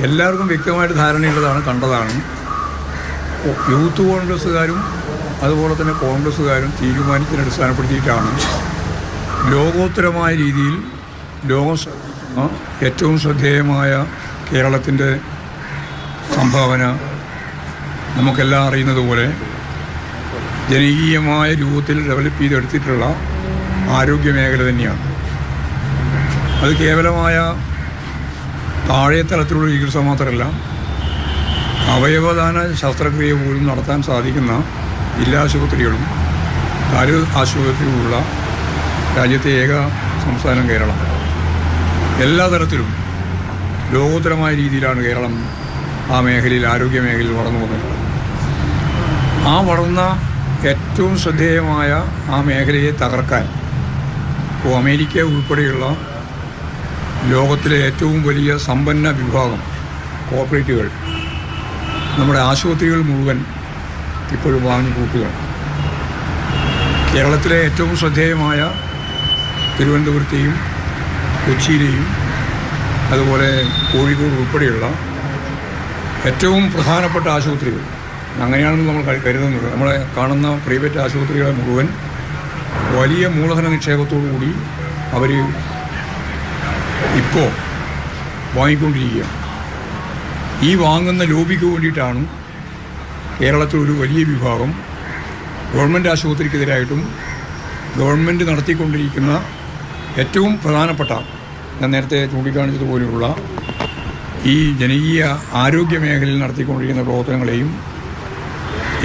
എല്ലാവർക്കും വ്യക്തമായിട്ട് ധാരണയുള്ളതാണ്, കണ്ടതാണ്. യൂത്ത് കോൺഗ്രസ്സുകാരും അതുപോലെ തന്നെ കോൺഗ്രസ്സുകാരും തീരുമാനത്തിന് അടിസ്ഥാനപ്പെടുത്തിയിട്ടാണ് ലോകോത്തരമായ രീതിയിൽ ഏറ്റവും ശ്രദ്ധേയമായ കേരളത്തിൻ്റെ സംഭാവന നമുക്കെല്ലാം അറിയുന്നത് പോലെ ജനകീയമായ രൂപത്തിൽ ഡെവലപ്പ് ചെയ്തെടുത്തിട്ടുള്ള ആരോഗ്യ മേഖല തന്നെയാണ്. അത് കേവലമായ താഴെ തലത്തിലുള്ള ചികിത്സ മാത്രമല്ല, അവയവദാന ശസ്ത്രക്രിയ പോലും നടത്താൻ സാധിക്കുന്ന ജില്ലാ ആശുപത്രികളും താലൂക്ക് ആശുപത്രികളുമുള്ള രാജ്യത്തെ ഏക സംസ്ഥാനം കേരളം. എല്ലാ തരത്തിലും ലോകോത്തരമായ രീതിയിലാണ് കേരളം ആ മേഖലയിൽ, ആരോഗ്യ മേഖലയിൽ വളർന്നു വന്നത്. ആ വളർന്ന ഏറ്റവും ശ്രദ്ധേയമായ ആ മേഖലയെ തകർക്കാൻ ഇപ്പോൾ അമേരിക്ക ഉൾപ്പെടെയുള്ള ലോകത്തിലെ ഏറ്റവും വലിയ സമ്പന്ന വിഭാഗം കോർപ്പറേറ്റുകൾ നമ്മുടെ ആശുപത്രികൾ മുഴുവൻ ഇപ്പോഴും വാങ്ങി കൂട്ടുകയാണ്. കേരളത്തിലെ ഏറ്റവും ശ്രദ്ധേയമായ തിരുവനന്തപുരത്തെയും കൊച്ചിയിലെയും അതുപോലെ കോഴിക്കോട് ഉൾപ്പെടെയുള്ള ഏറ്റവും പ്രധാനപ്പെട്ട ആശുപത്രികൾ, അങ്ങനെയാണെന്ന് നമ്മൾ കരുതുന്നത്, നമ്മളെ കാണുന്ന പ്രൈവറ്റ് ആശുപത്രികളെ മുഴുവൻ വലിയ മൂലധന നിക്ഷേപത്തോടു കൂടി അവർ ഇപ്പോൾ വാങ്ങിക്കൊണ്ടിരിക്കുകയാണ്. ഈ വാങ്ങുന്ന ലോബിക്ക് വേണ്ടിയിട്ടാണ് കേരളത്തിലൊരു വലിയ വിഭാഗം ഗവൺമെൻറ് ആശുപത്രിക്കെതിരായിട്ടും ഗവൺമെൻറ് നടത്തിക്കൊണ്ടിരിക്കുന്ന ഏറ്റവും പ്രധാനപ്പെട്ട, ഞാൻ നേരത്തെ ചൂണ്ടിക്കാണിച്ചതുപോലെയുള്ള ഈ ജനകീയ ആരോഗ്യ മേഖലയിൽ നടത്തിക്കൊണ്ടിരിക്കുന്ന പ്രവർത്തനങ്ങളെയും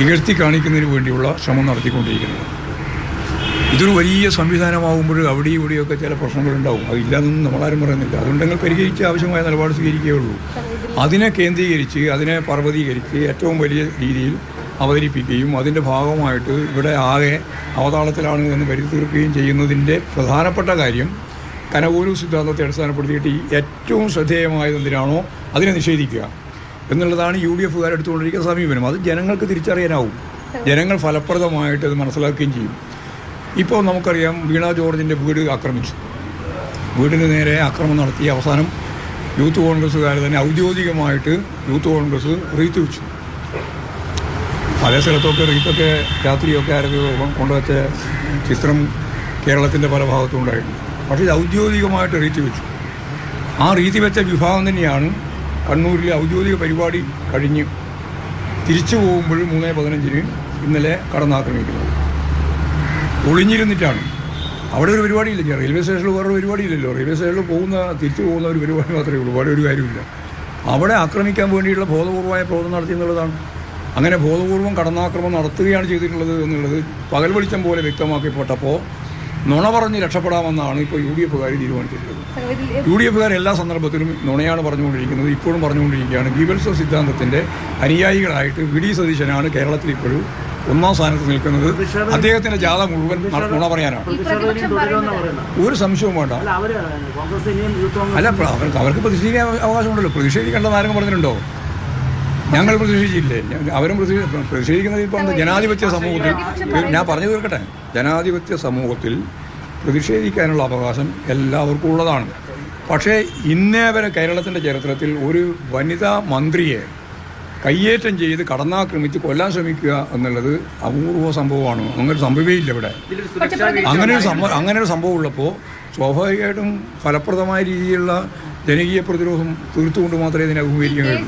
ഇകഴ്ത്തി കാണിക്കുന്നതിന് വേണ്ടിയുള്ള ശ്രമം നടത്തിക്കൊണ്ടിരിക്കുന്നത്. ഇതൊരു വലിയ സംവിധാനമാകുമ്പോൾ അവിടെയും ഇവിടെയൊക്കെ ചില പ്രശ്നങ്ങളുണ്ടാവും. അതില്ലാതൊന്നും നമ്മളാരും പറയുന്നില്ല. അതുണ്ടെങ്കിൽ പരിഹരിച്ച് ആവശ്യമായ നിലപാട് സ്വീകരിക്കുകയുള്ളൂ. അതിനെ കേന്ദ്രീകരിച്ച്, അതിനെ പർവ്വതീകരിച്ച് ഏറ്റവും വലിയ രീതിയിൽ അവതരിപ്പിക്കുകയും അതിൻ്റെ ഭാഗമായിട്ട് ഇവിടെ ആകെ അവതാളത്തിലാണ് എന്ന് വരുത്തി തീർക്കുകയും ചെയ്യുന്നതിൻ്റെ പ്രധാനപ്പെട്ട കാര്യം കനകോലു സിദ്ധാന്തത്തെ അടിസ്ഥാനപ്പെടുത്തിയിട്ട് ഈ ഏറ്റവും ശ്രദ്ധേയമായത് എന്തിനാണോ അതിനെ നിഷേധിക്കുക എന്നുള്ളതാണ് UDF എടുത്തുകൊണ്ടിരിക്കുന്ന സമീപനം. അത് ജനങ്ങൾക്ക് തിരിച്ചറിയാനാവും. ജനങ്ങൾ ഫലപ്രദമായിട്ട് അത് മനസ്സിലാക്കുകയും ചെയ്യും. ഇപ്പോൾ നമുക്കറിയാം, വീണ ജോർജിൻ്റെ വീട് ആക്രമിച്ചു. വീടിന് നേരെ ആക്രമണം നടത്തി അവസാനം യൂത്ത് കോൺഗ്രസ്സുകാർ തന്നെ ഔദ്യോഗികമായിട്ട് യൂത്ത് കോൺഗ്രസ് റീത്ത് വെച്ചു. പല സ്ഥലത്തൊക്കെ റീത്തൊക്കെ രാത്രിയൊക്കെ ആരൊക്കെ കൊണ്ടുവച്ച ചിത്രം കേരളത്തിൻ്റെ പല ഭാഗത്തും ഉണ്ടായിട്ടുണ്ട്. പക്ഷേ ഇത് ഔദ്യോഗികമായിട്ട് റീത്ത് വെച്ചു. ആ റീത്ത് വെച്ച വിഭാഗം തന്നെയാണ് കണ്ണൂരിലെ ഔദ്യോഗിക പരിപാടി കഴിഞ്ഞ് തിരിച്ചു പോകുമ്പോൾ 3:15 ഇന്നലെ കടന്നാക്രമിക്കുന്നത്. ഒളിഞ്ഞിരുന്നിട്ടാണ്. അവിടെ ഒരു പരിപാടിയില്ല. റെയിൽവേ സ്റ്റേഷനിൽ വേറൊരു പരിപാടിയില്ലല്ലോ. റെയിൽവേ സ്റ്റേഷനിൽ തിരിച്ചു പോകുന്ന ഒരു പരിപാടി മാത്രമേ ഉള്ളൂ. വേറെ ഒരു കാര്യമില്ല. അവിടെ ആക്രമിക്കാൻ വേണ്ടിയുള്ള ബോധപൂർവമായ പ്രവർത്തനം നടത്തി എന്നുള്ളതാണ്. അങ്ങനെ ബോധപൂർവം കടന്നാക്രമണം നടത്തുകയാണ് ചെയ്തിട്ടുള്ളത് എന്നുള്ളത് പകൽ വെളിച്ചം പോലെ വ്യക്തമാക്കപ്പെട്ടപ്പോൾ നുണ പറഞ്ഞ് രക്ഷപ്പെടാമെന്നാണ് ഇപ്പോൾ UDF തീരുമാനിച്ചിട്ടുള്ളത്. UDF എല്ലാ സന്ദർഭത്തിലും നുണയാണ് പറഞ്ഞുകൊണ്ടിരിക്കുന്നത്, ഇപ്പോഴും പറഞ്ഞുകൊണ്ടിരിക്കുകയാണ്. ഗീബൽസ് സിദ്ധാന്തത്തിൻ്റെ അനുയായികളായിട്ട് VD സതീശനാണ് കേരളത്തിൽ ഇപ്പോഴും ഒന്നാം സ്ഥാനത്ത് നിൽക്കുന്നത്. അദ്ദേഹത്തിൻ്റെ ജാഥ മുഴുവൻ നുണ പറയാനാണ്. ഒരു സംശയവും വേണ്ട. അല്ല, അവർക്ക് പ്രതിഷേധിക്കാൻ അവകാശമുണ്ടല്ലോ. പ്രതിഷേധിക്കേണ്ട ആരെങ്കിലും പറഞ്ഞിട്ടുണ്ടോ? ഞങ്ങൾ പ്രതിഷേധിച്ചില്ലേ? അവരും പ്രതിഷേധിക്കുന്നത് ഇപ്പോൾ ജനാധിപത്യ സമൂഹത്തിൽ, ഞാൻ പറഞ്ഞു തീർക്കട്ടെ, ജനാധിപത്യ സമൂഹത്തിൽ പ്രതിഷേധിക്കാനുള്ള അവകാശം എല്ലാവർക്കും ഉള്ളതാണ്. പക്ഷേ ഇന്നേ വരെ കേരളത്തിൻ്റെ ചരിത്രത്തിൽ ഒരു വനിതാ മന്ത്രിയെ കയ്യേറ്റം ചെയ്ത് കടന്നാക്രമിച്ച് കൊല്ലാൻ ശ്രമിക്കുക എന്നുള്ളത് അപൂർവ സംഭവമാണ്. അങ്ങനെ സംഭവമേ ഇല്ല ഇവിടെ. അങ്ങനെ ഒരു സംഭവം ഉള്ളപ്പോൾ സ്വാഭാവികമായിട്ടും ഫലപ്രദമായ രീതിയിലുള്ള ജനകീയ പ്രതിരോധം തീർത്തുകൊണ്ട് മാത്രമേ ഇതിനെ അഭിമുഖീകരിക്കാൻ കഴിയൂ.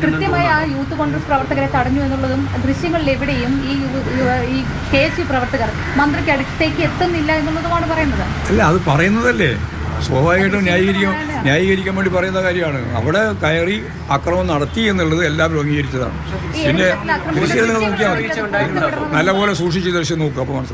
കൃത്യമായി ആ യൂത്ത് കോൺഗ്രസ് പ്രവർത്തകരെ തടഞ്ഞു എന്നുള്ളതും ദൃശ്യങ്ങളിൽ എവിടെയും ഈ KSU പ്രവർത്തകർ മന്ത്രിക്ക് അടുത്തേക്ക് എത്തുന്നില്ല എന്നുള്ളതുമാണ് പറയുന്നത്. അല്ല, അത് പറയുന്നതല്ലേ, സ്വാഭാവികമായിട്ടും ന്യായീകരിക്കാൻ വേണ്ടി പറയുന്ന കാര്യമാണ്. അവിടെ കയറി ആക്രമണം നടത്തി എന്നുള്ളത് എല്ലാവരും അംഗീകരിച്ചതാണ്. പിന്നെ ദൃശ്യം നിങ്ങൾ നോക്കിയാൽ മതി, നല്ലപോലെ സൂക്ഷിച്ച് ദൃശ്യം നോക്കുക, അപ്പോൾ മനസ്സിലാവും.